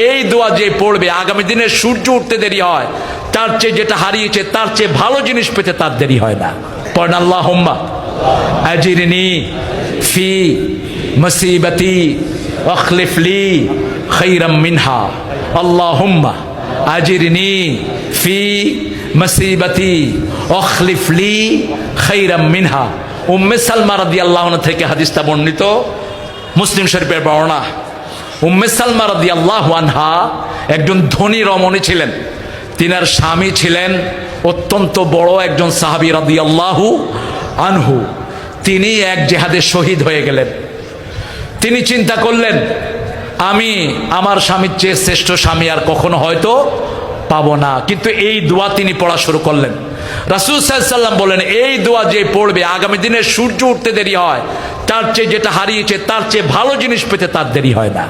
এই দোয়া যে পড়বে আগামী দিনে সূর্য উঠতে দেরি হয়, তার চেয়ে যেটা হারিয়েছে তার চেয়ে ভালো জিনিস পেতে তার দেরি হয় না। পড়েন আল্লাহুম্মা আজিরনি ফি মুসিবতি আখলিফ লি খায়রাম মিনহা। আল্লাহুম্মা আজিরনি ফি মুসিবতি আখলিফ লি খায়রাম মিনহা। উম্মে সালমা রাদিয়াল্লাহু আনহা থেকে হাদিসটা বর্ণিত, মুসলিম শরীফের বর্ণনা। উম্মে সালমা রাদিয়াল্লাহু আনহা একজন ধনী রমণী ছিলেন। তিনার স্বামী ছিলেন অত্যন্ত বড় একজন সাহাবী রাদিয়াল্লাহু আনহু। তিনি এক জিহাদে শহীদ হয়ে গেলেন। তিনি চিন্তা করলেন, আমি আমার স্বামীর চেয়ে শ্রেষ্ঠ স্বামী আর কখনো হয়তো পাবো না। কিন্তু এই দোয়া তিনি পড়া শুরু করলেন। রাসূল সাল্লাল্লাহু আলাইহি ওয়াসাল্লাম বলেন, এই দোয়া যে পড়বে আগামী দিনে সূর্য উঠতে দেরি হয়, তার চেয়ে যেটা হারিয়েছে তার চেয়ে ভালো জিনিস পেতে তার দেরি হয় না।